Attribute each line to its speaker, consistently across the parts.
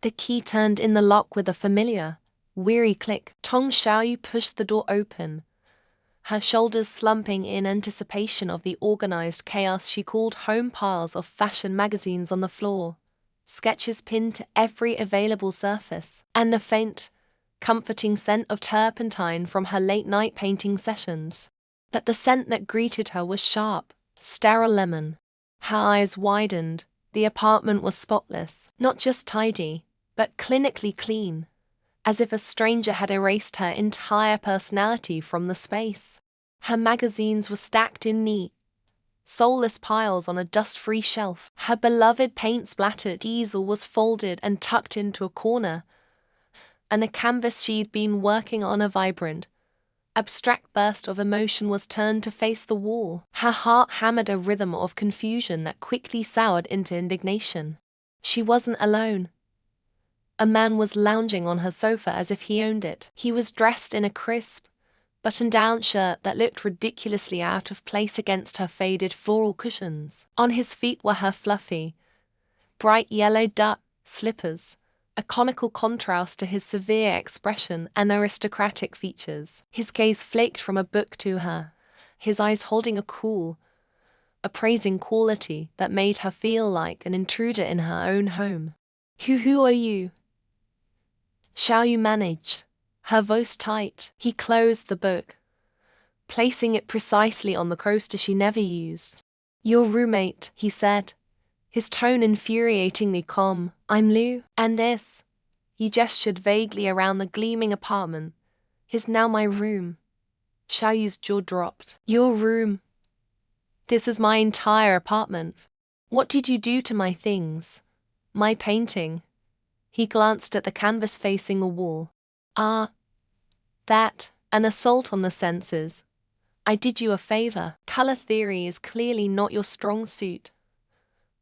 Speaker 1: The key turned in the lock with a familiar, weary click. Tong Xiaoyu pushed the door open, her shoulders slumping in anticipation of the organized chaos. She called home piles of fashion magazines on the floor, sketches pinned to every available surface, and the faint, comforting scent of turpentine from her late-night painting sessions. But the scent that greeted her was sharp, sterile lemon. Her eyes widened. The apartment was spotless, not just tidy, but clinically clean, as if a stranger had erased her entire personality from the space. Her magazines were stacked in neat, soulless piles on a dust-free shelf. Her beloved paint-splattered easel was folded and tucked into a corner, and a canvas she'd been working on, a vibrant, abstract burst of emotion, was turned to face the wall. Her heart hammered a rhythm of confusion that quickly soured into indignation. She wasn't alone. A man was lounging on her sofa as if he owned it. He was dressed in a crisp, button-down shirt that looked ridiculously out of place against her faded floral cushions. On his feet were her fluffy, bright yellow duck slippers, a conical contrast to his severe expression and aristocratic features. His gaze flaked from a book to her, his eyes holding a cool, appraising quality that made her feel like an intruder in her own home. Who are you?" Xiaoyu managed, her voice tight. He closed the book, placing it precisely on the coaster she never used. "Your roommate," he said, his tone infuriatingly calm. "I'm Liu, and this," he gestured vaguely around the gleaming apartment, "is now my room." Xiaoyu's jaw dropped. "Your room? This is my entire apartment. What did you do to my things? My painting?" He glanced at the canvas facing a wall. "Ah, that, an assault on the senses. I did you a favor. Color theory is clearly not your strong suit."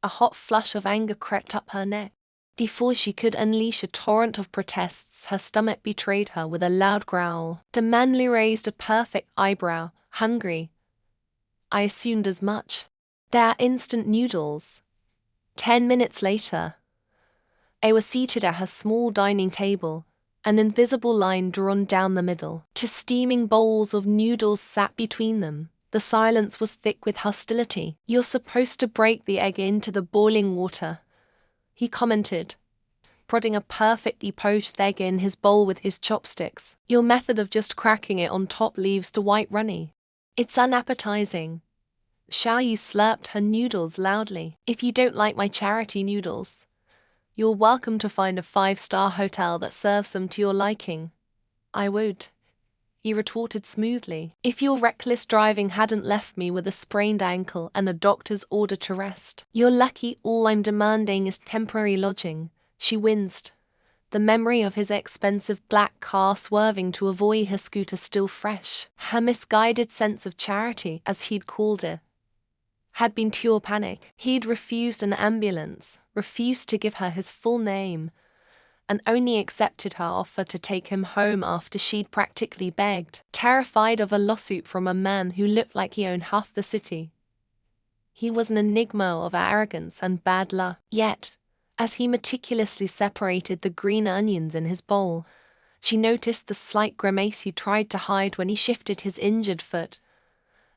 Speaker 1: A hot flush of anger crept up her neck. Before she could unleash a torrent of protests, her stomach betrayed her with a loud growl. The Manlu raised a perfect eyebrow. "Hungry? I assumed as much. There are instant noodles." 10 minutes later, they were seated at her small dining table, an invisible line drawn down the middle. Two steaming bowls of noodles sat between them. The silence was thick with hostility. "You're supposed to break the egg into the boiling water," he commented, prodding a perfectly poached egg in his bowl with his chopsticks. "Your method of just cracking it on top leaves the white runny. It's unappetizing." Xiaoyu slurped her noodles loudly. "If you don't like my charity noodles, you're welcome to find a 5-star hotel that serves them to your liking." "I would," he retorted smoothly, "if your reckless driving hadn't left me with a sprained ankle and a doctor's order to rest." "You're lucky all I'm demanding is temporary lodging." She winced, the memory of his expensive black car swerving to avoid her scooter still fresh. Her misguided sense of charity, as he'd called it, had been pure panic. He'd refused an ambulance, refused to give her his full name, and only accepted her offer to take him home after she'd practically begged, terrified of a lawsuit from a man who looked like he owned half the city. He was an enigma of arrogance and bad luck. Yet, as he meticulously separated the green onions in his bowl, she noticed the slight grimace he tried to hide when he shifted his injured foot.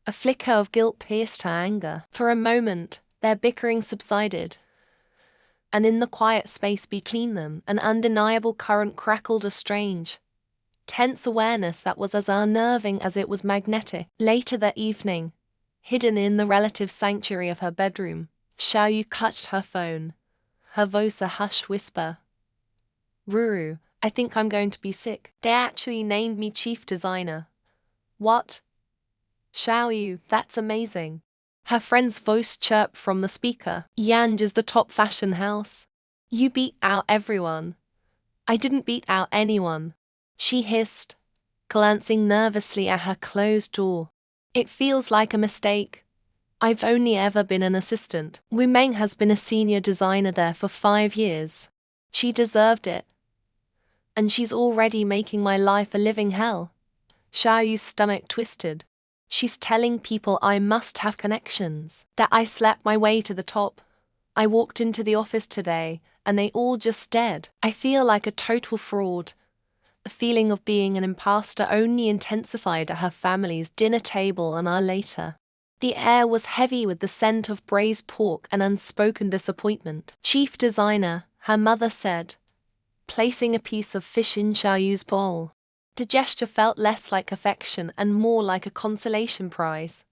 Speaker 1: A flicker of guilt pierced her anger. For a moment, their bickering subsided, and in the quiet space between them, an undeniable current crackled, a strange, tense awareness that was as unnerving as it was magnetic. Later that evening, hidden in the relative sanctuary of her bedroom, Xiaoyu clutched her phone, her voice a hushed whisper. "Ruru, I think I'm going to be sick. They actually named me chief designer." "What?" "Xiaoyu, that's amazing." Her friend's voice chirped from the speaker. "Yanj is the top fashion house. You beat out everyone." "I didn't beat out anyone," she hissed, glancing nervously at her closed door. "It feels like a mistake. I've only ever been an assistant. Wu Meng has been a senior designer there for 5 years. She deserved it. And she's already making my life a living hell." Xiaoyu's stomach twisted. "She's telling people I must have connections, that I slept my way to the top. I walked into the office today, and they all just stared. I feel like a total fraud. The feeling of being an imposter only intensified at her family's dinner table an hour later. The air was heavy with the scent of braised pork and unspoken disappointment. Chief designer, her mother said, placing a piece of fish in Xiaoyu's bowl. The gesture felt less like affection and more like a consolation prize.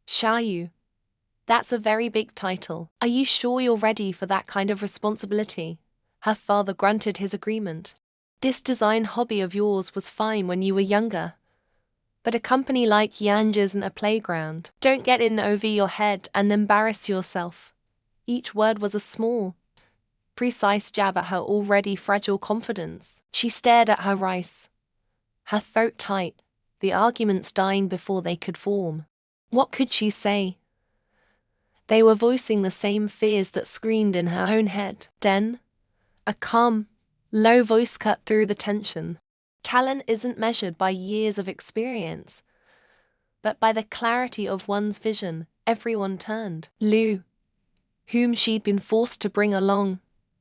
Speaker 1: Xiaoyu, that's a very big title. Are you sure you're ready for that kind of responsibility? Her father grunted his agreement. This design hobby of yours was fine when you were younger. But a company like Yanj isn't a playground. Don't get in over your head and embarrass yourself. Each word was a small, precise jab at her already fragile confidence. She stared at her rice, her throat tight, the arguments dying before they could form. What could she say? They were voicing the same fears that screamed in her own head. Then, a calm, low voice cut through the tension. Talent isn't measured by years of experience, but by the clarity of one's vision. Everyone turned. Lu, whom she'd been forced to bring along,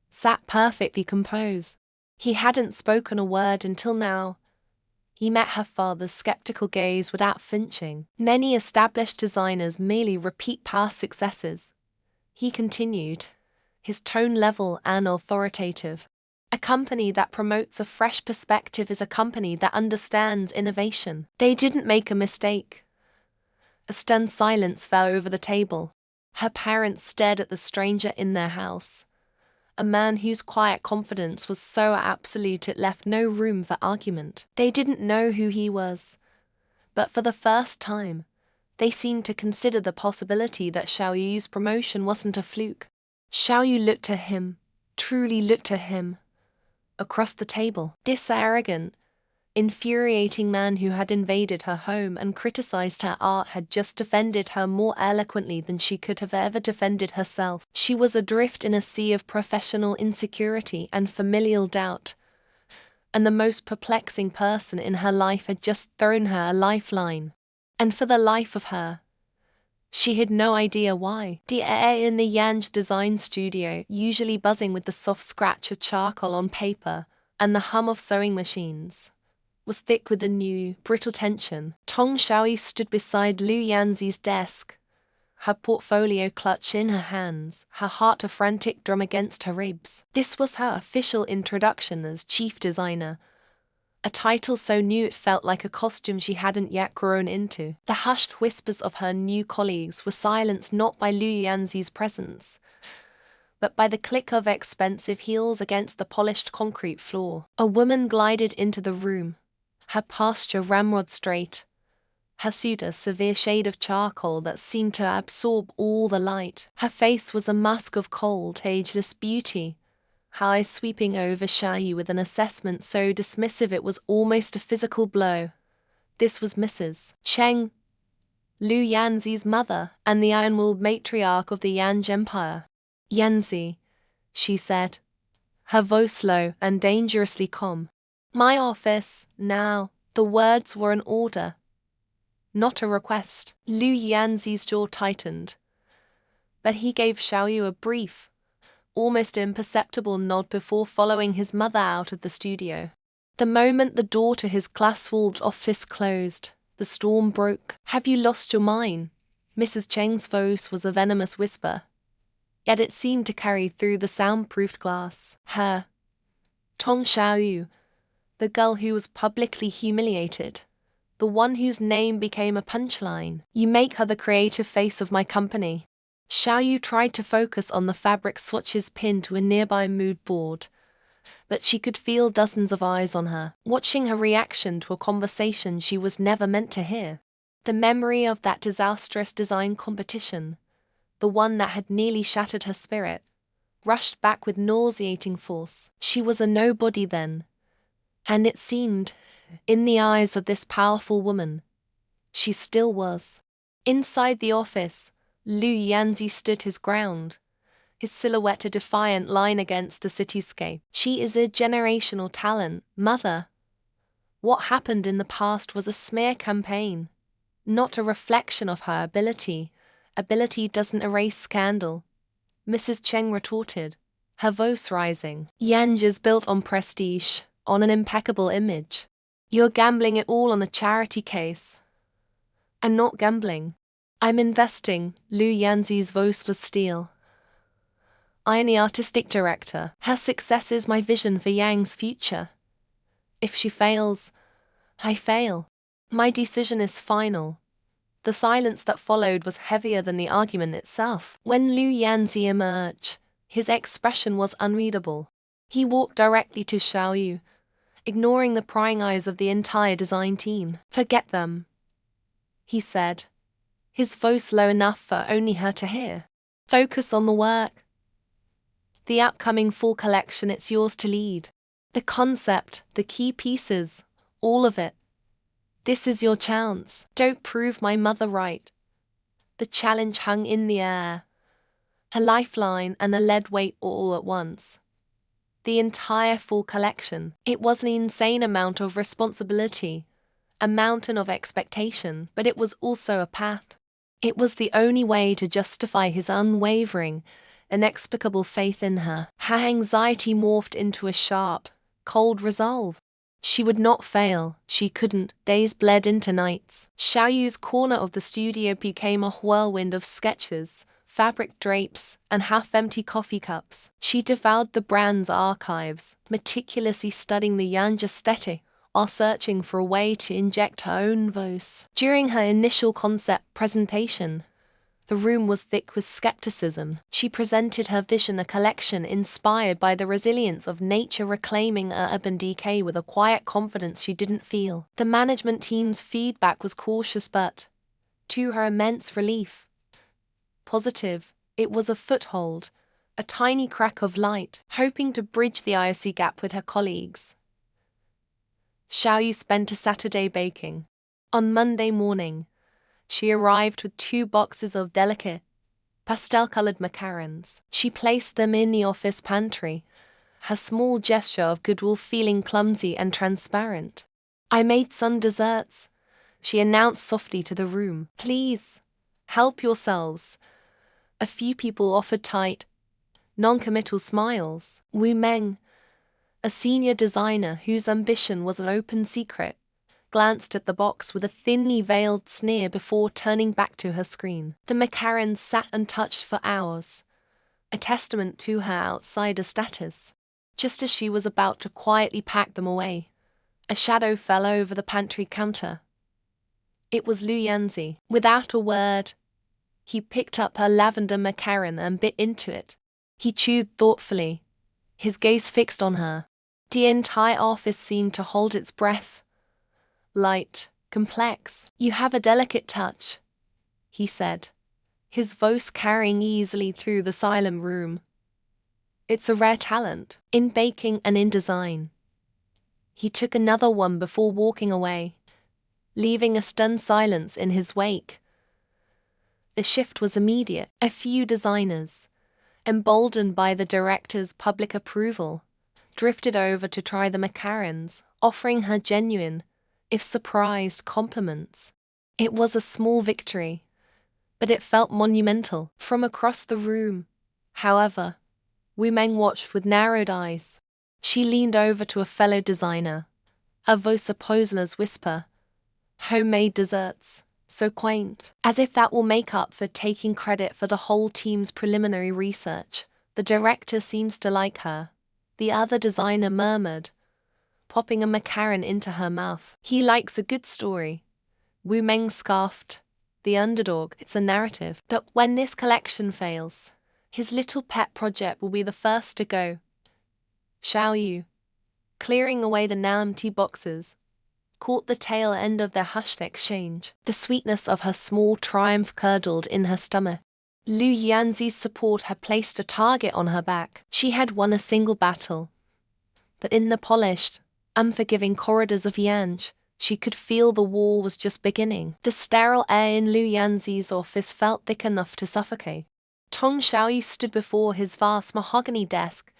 Speaker 1: sat perfectly composed. He hadn't spoken a word until now. He met her father's skeptical gaze without flinching. Many established designers merely repeat past successes. He continued, his tone level and authoritative. A company that promotes a fresh perspective is a company that understands innovation. They didn't make a mistake. A stunned silence fell over the table. Her parents stared at the stranger in their house, a man whose quiet confidence was so absolute it left no room for argument. They didn't know who he was, but for the first time, they seemed to consider the possibility that Xiaoyu's promotion wasn't a fluke. Xiaoyu looked at him, truly looked at him, across the table. This arrogant, infuriating man who had invaded her home and criticized her art had just defended her more eloquently than she could have ever defended herself. She was adrift in a sea of professional insecurity and familial doubt, and the most perplexing person in her life had just thrown her a lifeline. And for the life of her, she had no idea why. The air in the Yanj design studio, usually buzzing with the soft scratch of charcoal on paper and the hum of sewing machines, was thick with a new, brittle tension. Tong Xiaoyu stood beside Lu Yanzi's desk, her portfolio clutched in her hands, her heart a frantic drum against her ribs. This was her official introduction as chief designer, a title so new it felt like a costume she hadn't yet grown into. The hushed whispers of her new colleagues were silenced not by Lu Yanzi's presence, but by the click of expensive heels against the polished concrete floor. A woman glided into the room, her posture ramrod straight, her suit a severe shade of charcoal that seemed to absorb all the light. Her face was a mask of cold, ageless beauty, her eyes sweeping over Xiaoyu with an assessment so dismissive it was almost a physical blow. This was Mrs. Cheng, Lu Yanzi's mother, and the iron-willed matriarch of the Yanj Empire. Yanzi, she said, her voice low and dangerously calm. My office, now. The words were an order, not a request. Lu Yanzi's jaw tightened, but he gave Xiaoyu a brief, almost imperceptible nod before following his mother out of the studio. The moment the door to his glass-walled office closed, the storm broke. Have you lost your mind? Mrs. Cheng's voice was a venomous whisper, yet it seemed to carry through the soundproofed glass. Her, Tong Xiaoyu, the girl who was publicly humiliated, the one whose name became a punchline. You make her the creative face of my company. Xiaoyu tried to focus on the fabric swatches pinned to a nearby mood board, but she could feel dozens of eyes on her, watching her reaction to a conversation she was never meant to hear. The memory of that disastrous design competition, the one that had nearly shattered her spirit, rushed back with nauseating force. She was a nobody then, and it seemed, in the eyes of this powerful woman, she still was. Inside the office, Lu Yanzi stood his ground, his silhouette a defiant line against the cityscape. She is a generational talent, mother. What happened in the past was a smear campaign, not a reflection of her ability. Ability doesn't erase scandal, Mrs. Cheng retorted, her voice rising. Yanj is built on prestige, on an impeccable image. You're gambling it all on a charity case. I'm not gambling. I'm investing. Lu Yanzi's voice was steel. I'm the artistic director. Her success is my vision for Yang's future. If she fails, I fail. My decision is final. The silence that followed was heavier than the argument itself. When Lu Yanzi emerged, his expression was unreadable. He walked directly to Xiaoyu, ignoring the prying eyes of the entire design team. Forget them, he said, his voice low enough for only her to hear. Focus on the work. The upcoming full collection, it's yours to lead. The concept, the key pieces, all of it. This is your chance. Don't prove my mother right. The challenge hung in the air. A lifeline and a lead weight all at once. The entire full collection. It was an insane amount of responsibility, a mountain of expectation, but it was also a path. It was the only way to justify his unwavering, inexplicable faith in her. Her anxiety morphed into a sharp, cold resolve. She would not fail, she couldn't. Days bled into nights. Xiaoyu's corner of the studio became a whirlwind of sketches, fabric drapes, and half-empty coffee cups. She devoured the brand's archives, meticulously studying the Yanj aesthetic, while searching for a way to inject her own voice. During her initial concept presentation, the room was thick with skepticism. She presented her vision, a collection inspired by the resilience of nature, reclaiming urban decay with a quiet confidence she didn't feel. The management team's feedback was cautious but, to her immense relief, positive. It was a foothold, a tiny crack of light, hoping to bridge the icy gap with her colleagues. Xiaoyu spent a Saturday baking. On Monday morning, she arrived with 2 boxes of delicate, pastel-colored macarons. She placed them in the office pantry, her small gesture of goodwill feeling clumsy and transparent. I made some desserts, she announced softly to the room. Please, help yourselves. A few people offered tight, non-committal smiles. Wu Meng, a senior designer whose ambition was an open secret, glanced at the box with a thinly veiled sneer before turning back to her screen. The macarons sat untouched for hours, a testament to her outsider status. Just as she was about to quietly pack them away, a shadow fell over the pantry counter. It was Lu Yanzi. Without a word, he picked up her lavender macaron and bit into it. He chewed thoughtfully, his gaze fixed on her. The entire office seemed to hold its breath. Light, complex. You have a delicate touch, he said, his voice carrying easily through the silent room. It's a rare talent, in baking and in design. He took another one before walking away, leaving a stunned silence in his wake. The shift was immediate. A few designers, emboldened by the director's public approval, drifted over to try the macarons, offering her genuine, if surprised, compliments. It was a small victory, but it felt monumental. From across the room, however, Wu Meng watched with narrowed eyes. She leaned over to a fellow designer, her voice a poisonous whisper. Homemade desserts, so quaint. As if that will make up for taking credit for the whole team's preliminary research. The director seems to like her, the other designer murmured, popping a macaron into her mouth. He likes a good story. Wu Meng scoffed. The underdog, it's a narrative. But when this collection fails, his little pet project will be the first to go. Xiaoyu, clearing away the now empty boxes, caught the tail end of their hushed exchange. The sweetness of her small triumph curdled in her stomach. Lu Yanzi's support had placed a target on her back. She had won a single battle. But in the polished, unforgiving corridors of Yanj, she could feel the war was just beginning. The sterile air in Lu Yanzi's office felt thick enough to suffocate. Tong Xiaoyu stood before his vast mahogany desk,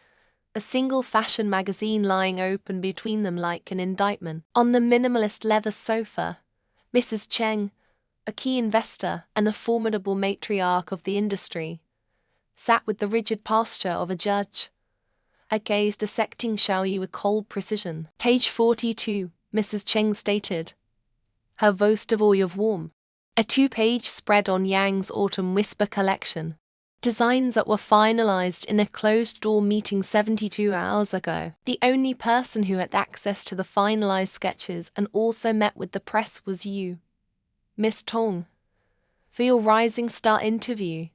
Speaker 1: a single fashion magazine lying open between them like an indictment. On the minimalist leather sofa, Mrs. Cheng, a key investor and a formidable matriarch of the industry, sat with the rigid posture of a judge, a gaze dissecting Xiaoyu with cold precision. Page 42, Mrs. Cheng stated, her voice devoid of warmth. A 2-page spread on Yang's Autumn Whisper collection. Designs that were finalized in a closed-door meeting 72 hours ago. The only person who had access to the finalized sketches and also met with the press was you, Miss Tong, for your Rising Star interview.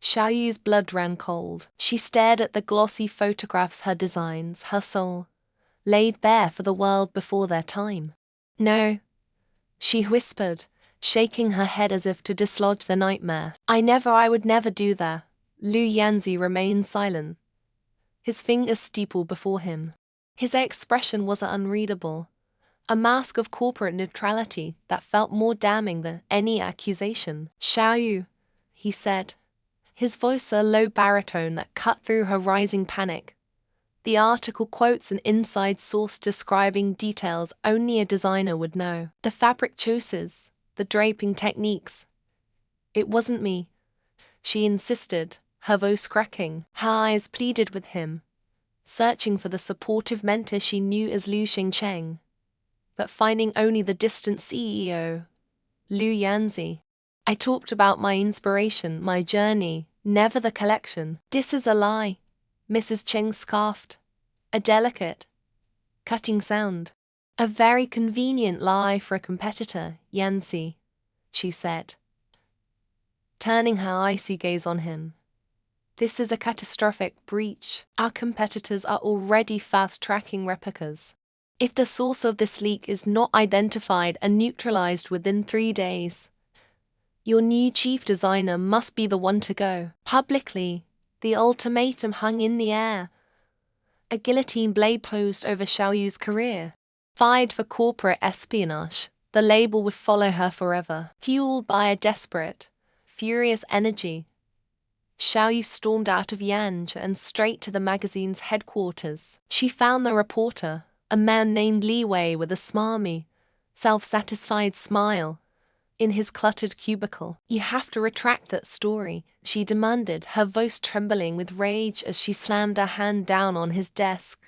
Speaker 1: Xiaoyu's blood ran cold. She stared at the glossy photographs, her designs, her soul, laid bare for the world before their time. No, she whispered, shaking her head as if to dislodge the nightmare. I would never do that. Liu Yanzi remained silent, his fingers steepled before him. His expression was unreadable, a mask of corporate neutrality that felt more damning than any accusation. Xiaoyu, he said, his voice a low baritone that cut through her rising panic. The article quotes an inside source describing details only a designer would know. The fabric choices, the draping techniques. It wasn't me, she insisted, her voice cracking. Her eyes pleaded with him, searching for the supportive mentor she knew as Liu Xingcheng, but finding only the distant CEO, Liu Yanzi. I talked about my inspiration, my journey, never the collection. This is a lie, Mrs. Cheng scoffed. A delicate, cutting sound. A very convenient lie for a competitor, Yanzi, she said, turning her icy gaze on him. This is a catastrophic breach. Our competitors are already fast-tracking replicas. If the source of this leak is not identified and neutralized within 3 days, your new chief designer must be the one to go. Publicly, the ultimatum hung in the air. A guillotine blade posed over Xiaoyu's career. Fired for corporate espionage, the label would follow her forever. Fueled by a desperate, furious energy, Xiaoyu stormed out of Yanj and straight to the magazine's headquarters. She found the reporter, a man named Li Wei with a smarmy, self-satisfied smile, in his cluttered cubicle. You have to retract that story, she demanded, her voice trembling with rage as she slammed her hand down on his desk,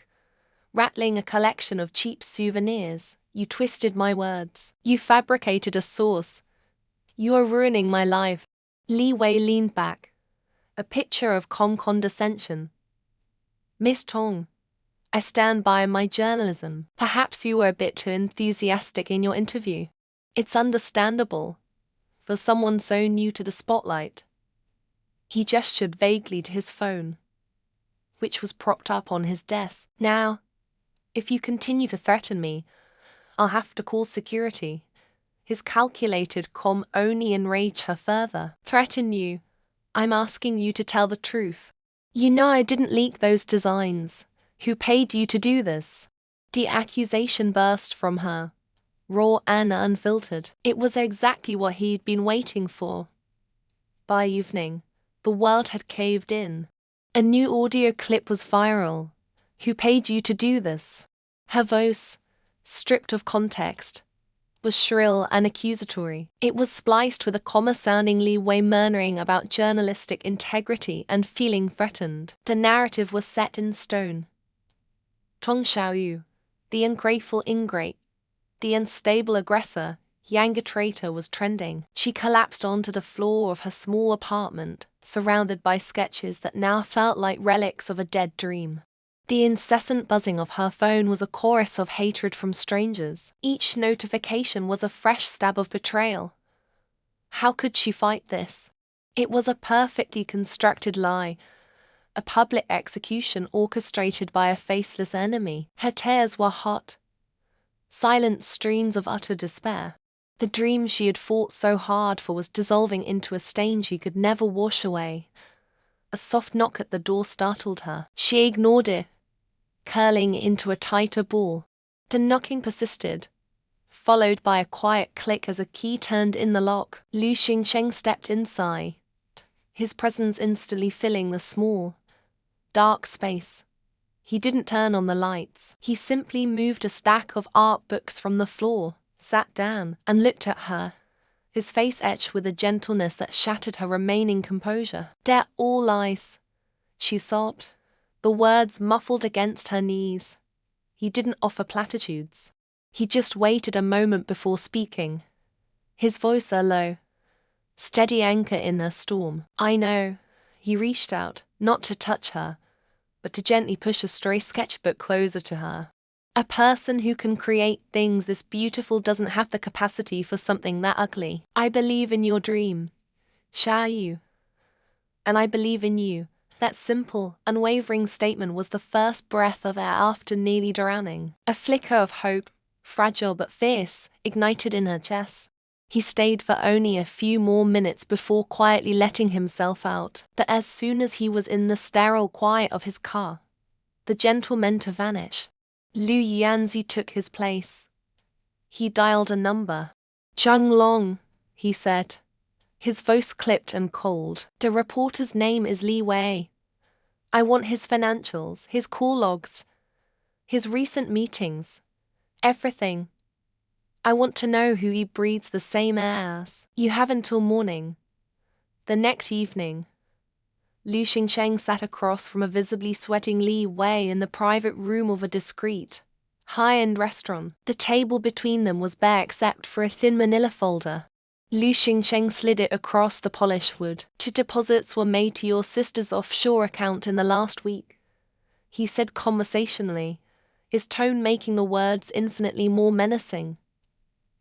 Speaker 1: rattling a collection of cheap souvenirs. You twisted my words. You fabricated a source. You are ruining my life. Li Wei leaned back, a picture of calm condescension. Miss Tong, I stand by my journalism. Perhaps you were a bit too enthusiastic in your interview. It's understandable, for someone so new to the spotlight. He gestured vaguely to his phone, which was propped up on his desk. Now, if you continue to threaten me, I'll have to call security. His calculated calm only enraged her further. Threaten you? I'm asking you to tell the truth. You know I didn't leak those designs. Who paid you to do this? The accusation burst from her, raw and unfiltered. It was exactly what he'd been waiting for. By evening, the world had caved in. A new audio clip was viral. Who paid you to do this? Her voice, stripped of context, was shrill and accusatory. It was spliced with a comma-sounding Li Wei murmuring about journalistic integrity and feeling threatened. The narrative was set in stone. Tong Xiaoyu, the ungrateful ingrate, the unstable aggressor, Yang traitor, was trending. She collapsed onto the floor of her small apartment, surrounded by sketches that now felt like relics of a dead dream. The incessant buzzing of her phone was a chorus of hatred from strangers. Each notification was a fresh stab of betrayal. How could she fight this? It was a perfectly constructed lie, a public execution orchestrated by a faceless enemy. Her tears were hot, silent streams of utter despair. The dream she had fought so hard for was dissolving into a stain she could never wash away. A soft knock at the door startled her. She ignored it, curling into a tighter ball. The knocking persisted, followed by a quiet click as a key turned in the lock. Liu Xingcheng stepped inside, his presence instantly filling the small, dark space. He didn't turn on the lights. He simply moved a stack of art books from the floor, sat down, and looked at her, his face etched with a gentleness that shattered her remaining composure. They're all lies, she sobbed, the words muffled against her knees. He didn't offer platitudes. He just waited a moment before speaking. His voice a low, steady anchor in a storm. I know. He reached out, not to touch her, but to gently push a stray sketchbook closer to her. A person who can create things this beautiful doesn't have the capacity for something that ugly. I believe in your dream, Xiaoyu. And I believe in you. That simple, unwavering statement was the first breath of air after nearly drowning. A flicker of hope, fragile but fierce, ignited in her chest. He stayed for only a few more minutes before quietly letting himself out. But as soon as he was in the sterile quiet of his car, the gentle meant to vanish. Liu Yanzi took his place. He dialed a number. Zhang Long, he said. His voice clipped and cold. The reporter's name is Li Wei. I want his financials, his call logs, his recent meetings, everything. I want to know who he breathes the same air as. You have until morning. The next evening, Liu Xingsheng sat across from a visibly sweating Li Wei in the private room of a discreet, high-end restaurant. The table between them was bare except for a thin manila folder. Liu Xingsheng slid it across the polished wood. 2 deposits were made to your sister's offshore account in the last week, he said conversationally, his tone making the words infinitely more menacing.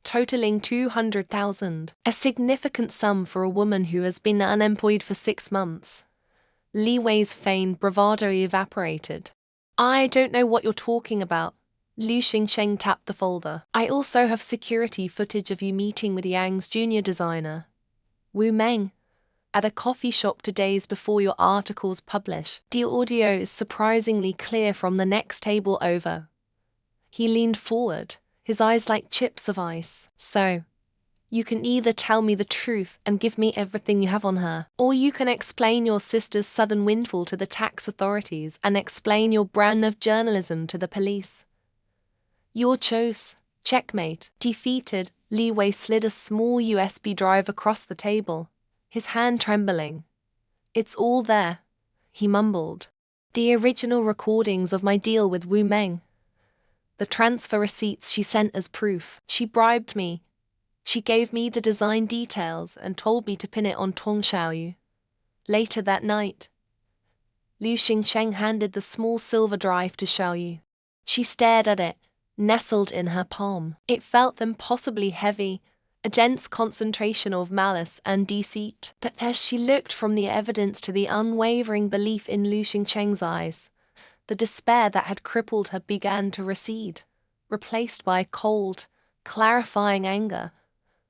Speaker 1: Totaling 200,000, a significant sum for a woman who has been unemployed for 6 months. Li Wei's feigned bravado evaporated. I don't know what you're talking about. Liu Xingsheng tapped the folder. I also have security footage of you meeting with Yang's junior designer, Wu Meng, at a coffee shop 2 days before your articles publish. The audio is surprisingly clear from the next table over. He leaned forward, his eyes like chips of ice. So, you can either tell me the truth and give me everything you have on her, or you can explain your sister's sudden windfall to the tax authorities and explain your brand of journalism to the police. Your choice. Checkmate. Defeated, Li Wei slid a small USB drive across the table, his hand trembling. It's all there, he mumbled. The original recordings of my deal with Wu Meng. The transfer receipts she sent as proof. She bribed me. She gave me the design details and told me to pin it on Tong Xiaoyu. Later that night, Liu Xingsheng handed the small silver drive to Xiaoyu. She stared at it, nestled in her palm. It felt impossibly heavy, a dense concentration of malice and deceit. But as she looked from the evidence to the unwavering belief in Liu Xingsheng's eyes, the despair that had crippled her began to recede, replaced by cold, clarifying anger.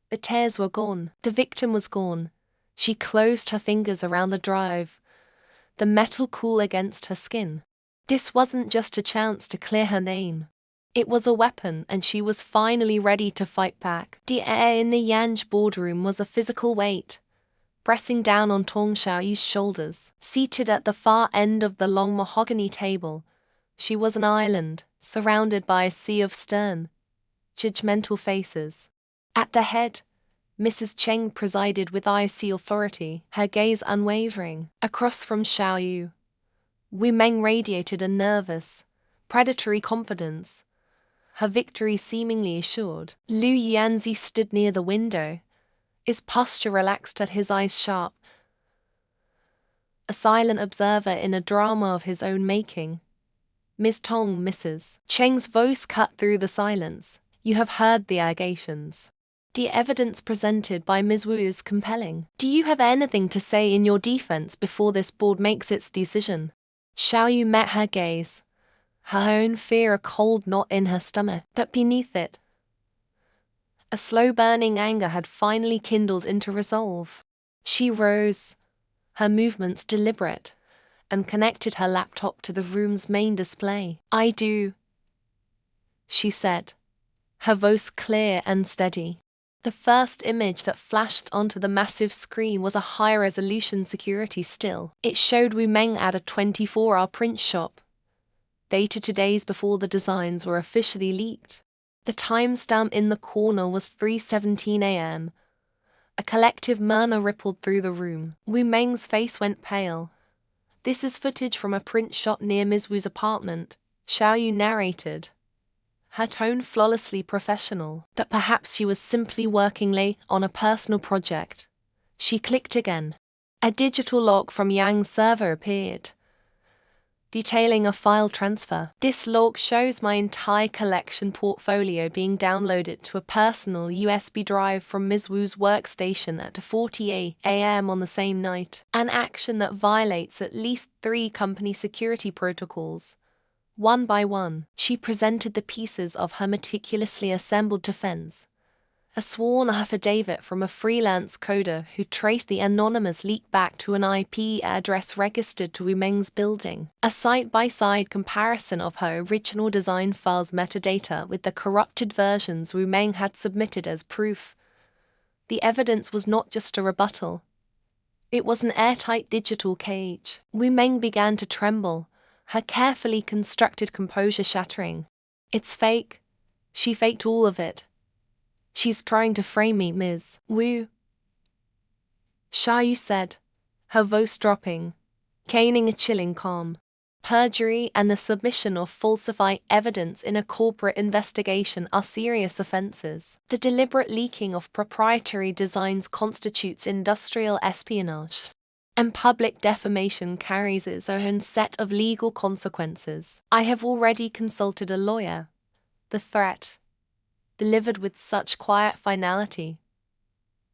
Speaker 1: The tears were gone. The victim was gone. She closed her fingers around the drive, the metal cool against her skin. This wasn't just a chance to clear her name. It was a weapon, and she was finally ready to fight back. The air in the Yanj boardroom was a physical weight, pressing down on Tong Xiaoyu's shoulders. Seated at the far end of the long mahogany table, she was an island, surrounded by a sea of stern, judgmental faces. At the head, Mrs. Cheng presided with icy authority, her gaze unwavering. Across from Xiaoyu, Wu Meng radiated a nervous, predatory confidence, her victory seemingly assured. Liu Yanzi stood near the window, his posture relaxed but his eyes sharp. A silent observer in a drama of his own making. Ms. Tong, Mrs. Cheng's voice cut through the silence. You have heard the allegations. The evidence presented by Ms. Wu is compelling. Do you have anything to say in your defense before this board makes its decision? Xiaoyu met her gaze, her own fear a cold knot in her stomach, but beneath it, a slow-burning anger had finally kindled into resolve. She rose, her movements deliberate, and connected her laptop to the room's main display. I do, she said, her voice clear and steady. The first image that flashed onto the massive screen was a high-resolution security still. It showed Wu Meng at a 24-hour print shop, dated 2 days before the designs were officially leaked. The timestamp in the corner was 3:17 a.m. A collective murmur rippled through the room. Wu Meng's face went pale, This is footage from a print shot near Ms. Wu's apartment, Xiao Yu narrated, her tone flawlessly professional. That perhaps she was simply working late on a personal project. She clicked again. A digital log from Yang's server appeared, detailing a file transfer. This log shows my entire collection portfolio being downloaded to a personal USB drive from Ms. Wu's workstation at 4:40 a.m. on the same night, an action that violates at least 3 company security protocols. One by one, she presented the pieces of her meticulously assembled defense. A sworn affidavit from a freelance coder who traced the anonymous leak back to an IP address registered to Wu Meng's building. A side-by-side comparison of her original design file's metadata with the corrupted versions Wu Meng had submitted as proof. The evidence was not just a rebuttal. It was an airtight digital cage. Wu Meng began to tremble, her carefully constructed composure shattering. It's fake. She faked all of it. She's trying to frame me, Ms. Wu, Xiao Yu said, her voice dropping, caning a chilling calm. Perjury and the submission of falsified evidence in a corporate investigation are serious offenses. The deliberate leaking of proprietary designs constitutes industrial espionage. And public defamation carries its own set of legal consequences. I have already consulted a lawyer. The threat, delivered with such quiet finality,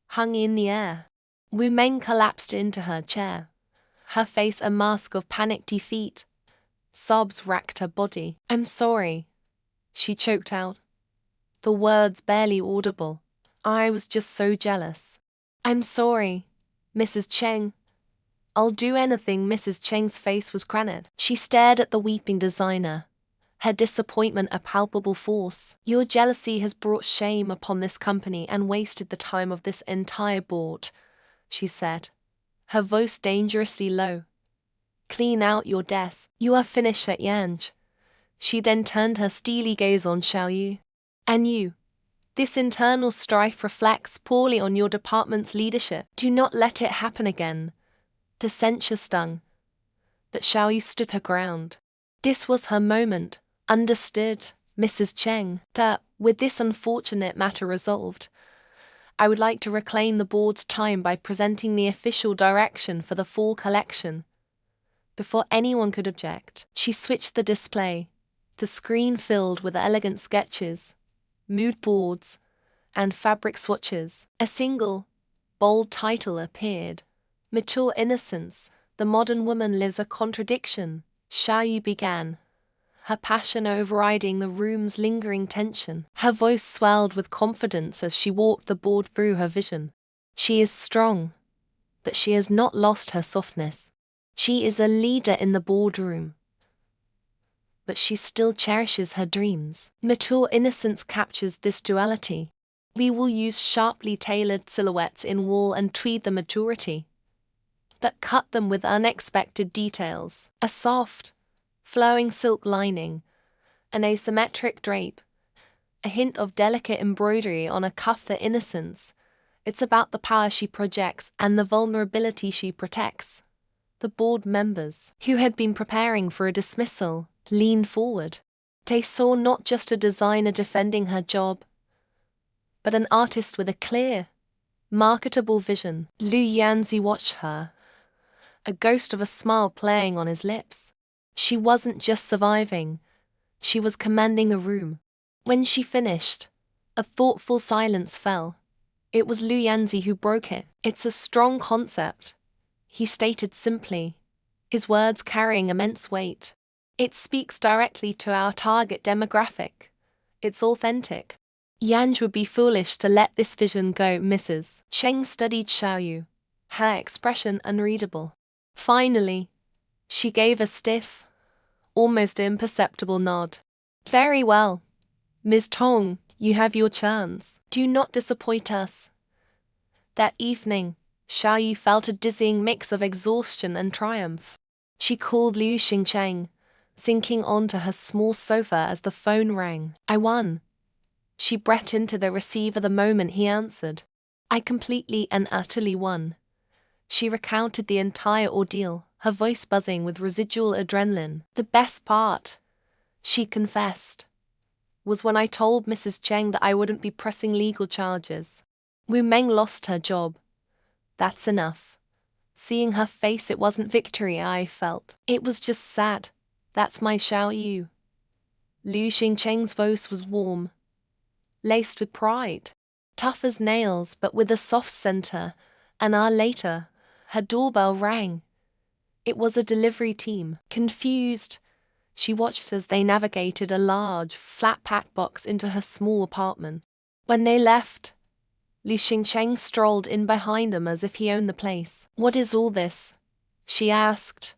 Speaker 1: hung in the air. Wu Meng collapsed into her chair, her face a mask of panicked defeat. Sobs racked her body. I'm sorry, she choked out, the words barely audible. I was just so jealous. I'm sorry, Mrs. Cheng. I'll do anything. Mrs. Cheng's face was granite. She stared at the weeping designer, her disappointment a palpable force. Your jealousy has brought shame upon this company and wasted the time of this entire board, she said, her voice dangerously low. Clean out your desk. You are finished at Yanj. She then turned her steely gaze on Xiao Yu. And you. This internal strife reflects poorly on your department's leadership. Do not let it happen again. The censure stung. But Xiao Yu stood her ground. This was her moment. Understood, Mrs. Cheng. With this unfortunate matter resolved, I would like to reclaim the board's time by presenting the official direction for the fall collection. Before anyone could object, she switched the display, the screen filled with elegant sketches, mood boards, and fabric swatches. A single, bold title appeared. Mature Innocence, The Modern Woman Lives a Contradiction. Xiao Yu began, her passion overriding the room's lingering tension. Her voice swelled with confidence as she walked the board through her vision. She is strong, but she has not lost her softness. She is a leader in the boardroom, but she still cherishes her dreams. Mature Innocence captures this duality. We will use sharply tailored silhouettes in wool and tweed the maturity, but cut them with unexpected details. A soft, flowing silk lining, an asymmetric drape, a hint of delicate embroidery on a cuff. The innocence. It's about the power she projects and the vulnerability she protects. The board members, who had been preparing for a dismissal, leaned forward. They saw not just a designer defending her job, but an artist with a clear, marketable vision. Lu Yanzi watched her, a ghost of a smile playing on his lips. She wasn't just surviving, she was commanding the room. When she finished, a thoughtful silence fell. It was Lu Yanzi who broke it. It's a strong concept, he stated simply, his words carrying immense weight. It speaks directly to our target demographic. It's authentic. Yanj would be foolish to let this vision go. Mrs. Cheng studied Xiao Yu, her expression unreadable. Finally, she gave a stiff, almost imperceptible nod. Very well, Ms. Tong, you have your chance. Do not disappoint us. That evening, Xiao Yu felt a dizzying mix of exhaustion and triumph. She called Liu Xingcheng, sinking onto her small sofa as the phone rang. I won. She breathed into the receiver the moment he answered. I completely and utterly won. She recounted the entire ordeal, her voice buzzing with residual adrenaline. The best part, she confessed, was when I told Mrs. Cheng that I wouldn't be pressing legal charges. Wu Meng lost her job. That's enough. Seeing her face, it wasn't victory I felt. It was just sad. That's my Xiao Yu. Liu Xingcheng's voice was warm, laced with pride. Tough as nails, but with a soft center. An hour later, her doorbell rang. It was a delivery team. Confused, she watched as they navigated a large, flat-packed box into her small apartment. When they left, Liu Xingcheng strolled in behind them as if he owned the place. "What is all this?" she asked,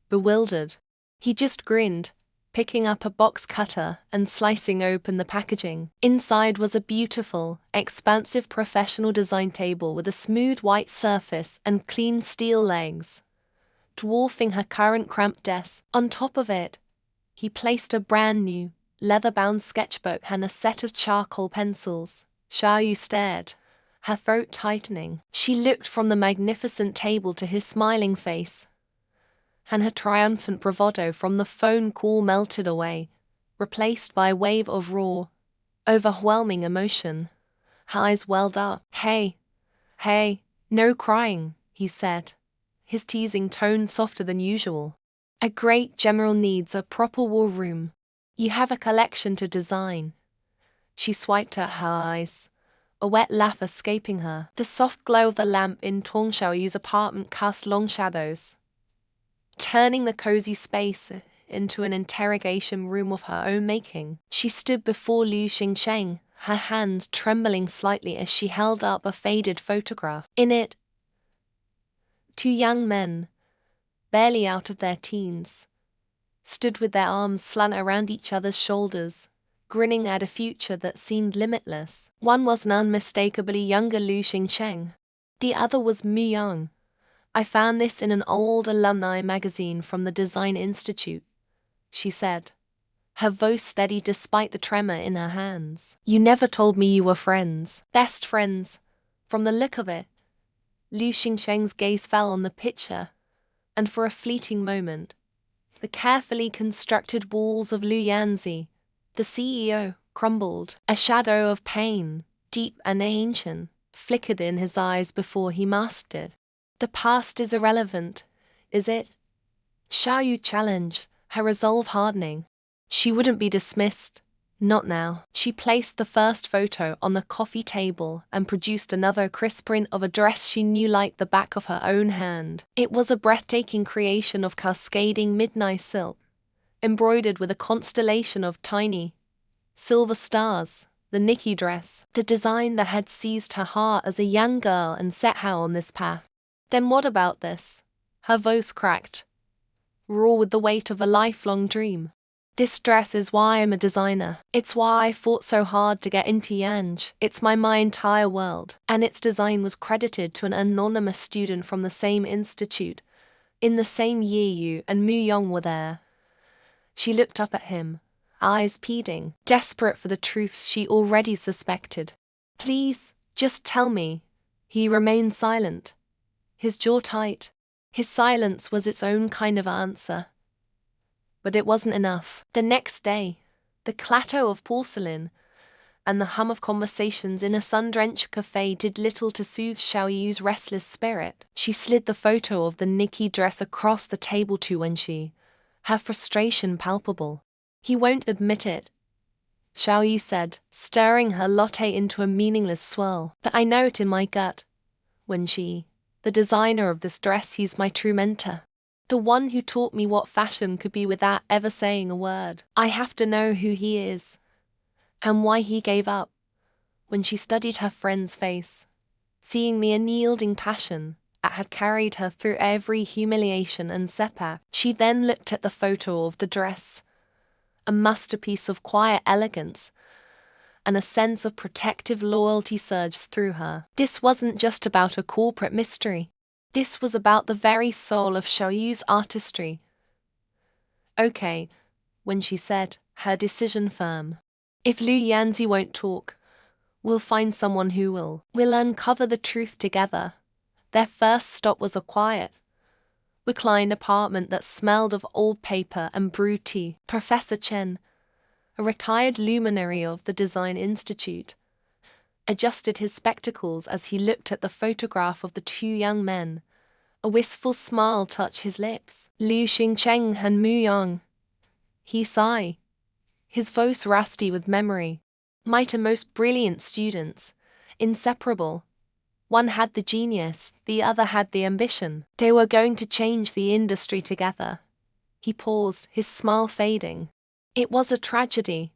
Speaker 1: bewildered. He just grinned, picking up a box cutter and slicing open the packaging. Inside was a beautiful, expansive professional design table with a smooth white surface and clean steel legs, dwarfing her current cramped desk. On top of it, he placed a brand new, leather-bound sketchbook and a set of charcoal pencils. Xiao Yu stared, her throat tightening. She looked from the magnificent table to his smiling face, and her triumphant bravado from the phone call melted away, replaced by a wave of raw, overwhelming emotion. Her eyes welled up. Hey, no crying," he said, his teasing tone softer than usual. "A great general needs a proper war room. You have a collection to design." She swiped at her eyes, a wet laugh escaping her. The soft glow of the lamp in Tong Xiaoyu's apartment cast long shadows, turning the cozy space into an interrogation room of her own making. She stood before Liu Xingcheng, her hands trembling slightly as she held up a faded photograph. In it, two young men, barely out of their teens, stood with their arms slant around each other's shoulders, grinning at a future that seemed limitless. One was an unmistakably younger Liu Xingcheng. The other was Mu Yang. "I found this in an old alumni magazine from the Design Institute," she said, her voice steady despite the tremor in her hands. "You never told me you were friends." "Best friends, from the look of it." Liu Xingcheng's gaze fell on the picture, and for a fleeting moment, the carefully constructed walls of Lu Yanzi, the CEO, crumbled. A shadow of pain, deep and ancient, flickered in his eyes before he masked it. "The past is irrelevant, is it?" Xiao Yu challenged, her resolve hardening. She wouldn't be dismissed. Not now. She placed the first photo on the coffee table and produced another crisp print of a dress she knew like the back of her own hand. It was a breathtaking creation of cascading midnight silk, embroidered with a constellation of tiny, silver stars. The Nikki dress, the design that had seized her heart as a young girl and set her on this path. "Then what about this?" Her voice cracked, raw with the weight of a lifelong dream. "This dress is why I'm a designer. It's why I fought so hard to get into Yanj. It's my entire world." And its design was credited to an anonymous student from the same institute. In the same year Yu and Mu Yong were there. She looked up at him, eyes pleading, desperate for the truth she already suspected. "Please, just tell me." He remained silent, his jaw tight. His silence was its own kind of answer. But it wasn't enough. The next day, the clatter of porcelain and the hum of conversations in a sun-drenched cafe did little to soothe Xiao Yu's restless spirit. She slid the photo of the Nikki dress across the table to Wenxi, her frustration palpable. "He won't admit it," Xiao Yu said, stirring her latte into a meaningless swirl. "But I know it in my gut. Wenxi, the designer of this dress, he's my true mentor. The one who taught me what fashion could be without ever saying a word. I have to know who he is, and why he gave up." When she studied her friend's face, seeing the unyielding passion that had carried her through every humiliation and setback, she then looked at the photo of the dress, a masterpiece of quiet elegance, and a sense of protective loyalty surged through her. This wasn't just about a corporate mystery. This was about the very soul of Xiao Yu's artistry. "Okay," when she said, her decision firm. "If Lu Yanzi won't talk, we'll find someone who will. We'll uncover the truth together." Their first stop was a quiet, reclined apartment that smelled of old paper and brewed tea. Professor Chen, a retired luminary of the Design Institute, adjusted his spectacles as he looked at the photograph of the two young men. A wistful smile touched his lips. Liu Xingcheng and Mu Yang. He sighed, his voice rusty with memory. Mighty most brilliant students, inseparable. One had the genius, the other had the ambition. They were going to change the industry together. He paused, his smile fading. It was a tragedy.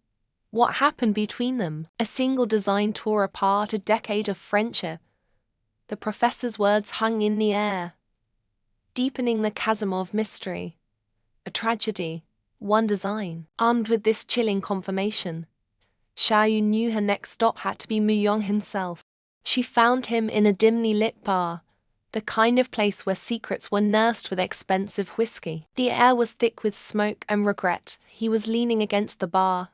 Speaker 1: What happened between them? A single design tore apart a decade of friendship. The professor's words hung in the air, deepening the chasm of mystery. A tragedy, one design. Armed with this chilling confirmation, Xiaoyu knew her next stop had to be Muyong himself. She found him in a dimly lit bar, the kind of place where secrets were nursed with expensive whiskey. The air was thick with smoke and regret. He was leaning against the bar,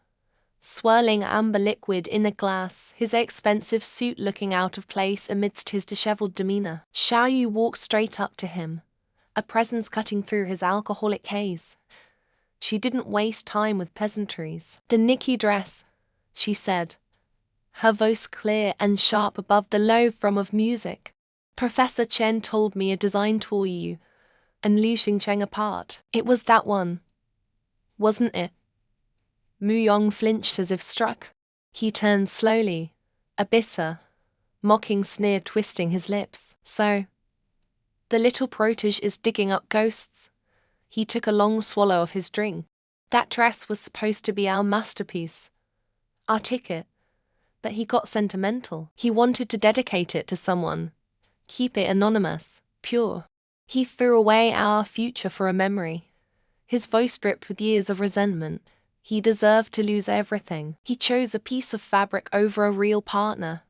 Speaker 1: swirling amber liquid in a glass, his expensive suit looking out of place amidst his disheveled demeanor. Xiaoyu walked straight up to him, a presence cutting through his alcoholic haze. She didn't waste time with pleasantries. "The Nikki dress," she said, her voice clear and sharp above the low thrum of music. "Professor Chen told me a design tore you and Liu Xingcheng apart. It was that one, wasn't it?" Mu Yong flinched as if struck. He turned slowly, a bitter, mocking sneer twisting his lips. "So, the little protege is digging up ghosts." He took a long swallow of his drink. "That dress was supposed to be our masterpiece, our ticket. But he got sentimental. He wanted to dedicate it to someone, keep it anonymous, pure. He threw away our future for a memory." His voice dripped with years of resentment. He deserved to lose everything. He chose a piece of fabric over a real partner.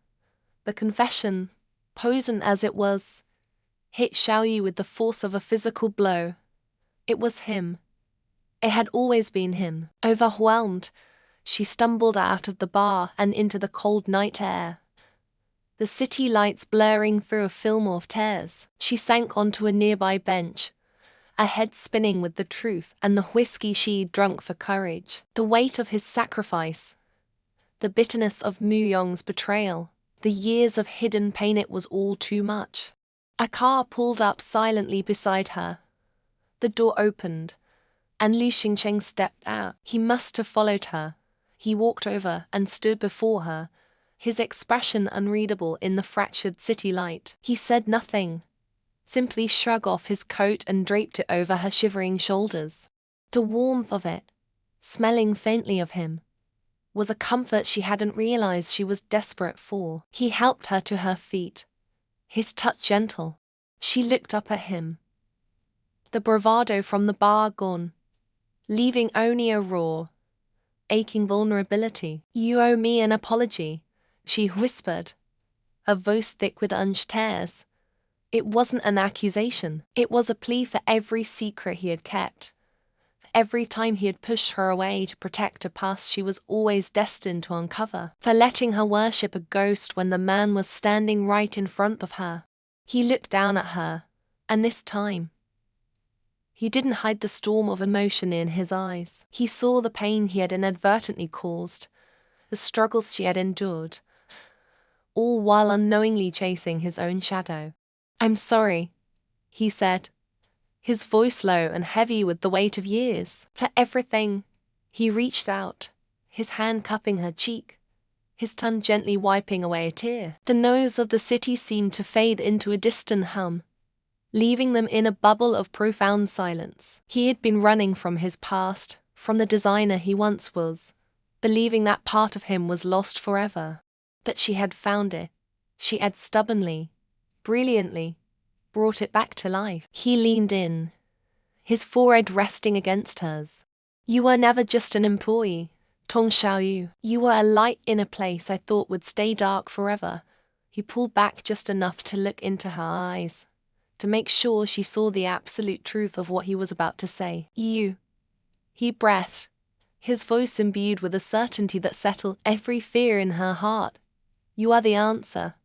Speaker 1: The confession, poison as it was, hit Xiaoyu with the force of a physical blow. It was him. It had always been him. Overwhelmed, she stumbled out of the bar and into the cold night air. The city lights blurring through a film of tears. She sank onto a nearby bench, her head spinning with the truth and the whiskey she'd drunk for courage. The weight of his sacrifice, the bitterness of Mu Yong's betrayal, the years of hidden pain, it was all too much. A car pulled up silently beside her. The door opened, and Liu Xingcheng stepped out. He must have followed her. He walked over and stood before her, his expression unreadable in the fractured city light. He said nothing, simply shrugged off his coat and draped it over her shivering shoulders. The warmth of it, smelling faintly of him, was a comfort she hadn't realized she was desperate for. He helped her to her feet, his touch gentle. She looked up at him, the bravado from the bar gone, leaving only a raw, aching vulnerability. "You owe me an apology," she whispered, her voice thick with unshed tears. It wasn't an accusation. It was a plea for every secret he had kept, for every time he had pushed her away to protect a past she was always destined to uncover, for letting her worship a ghost when the man was standing right in front of her. He looked down at her, and this time, he didn't hide the storm of emotion in his eyes. He saw the pain he had inadvertently caused, the struggles she had endured, all while unknowingly chasing his own shadow. "I'm sorry," he said, his voice low and heavy with the weight of years. "For everything." He reached out, his hand cupping her cheek, his tongue gently wiping away a tear. The noise of the city seemed to fade into a distant hum, leaving them in a bubble of profound silence. He had been running from his past, from the designer he once was, believing that part of him was lost forever. But she had found it. She had stubbornly, brilliantly, brought it back to life. He leaned in, his forehead resting against hers. "You were never just an employee, Tong Xiaoyu. You were a light in a place I thought would stay dark forever." He pulled back just enough to look into her eyes, to make sure she saw the absolute truth of what he was about to say. "You," he breathed, his voice imbued with a certainty that settled every fear in her heart. "You are the answer.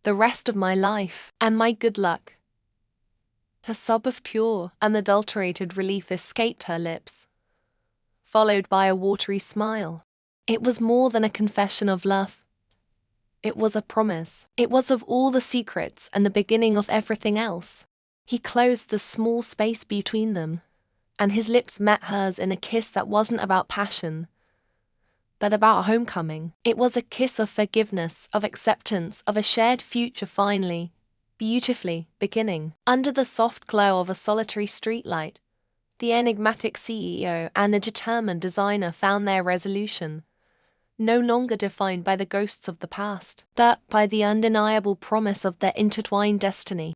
Speaker 1: The rest of my life, and my good luck." A sob of pure, unadulterated relief escaped her lips, followed by a watery smile. It was more than a confession of love. It was a promise. It was of all the secrets and the beginning of everything else. He closed the small space between them, and his lips met hers in a kiss that wasn't about passion, but about homecoming. It was a kiss of forgiveness, of acceptance, of a shared future finally, beautifully, beginning. Under the soft glow of a solitary streetlight, the enigmatic CEO and the determined designer found their resolution, no longer defined by the ghosts of the past, but by the undeniable promise of their intertwined destiny.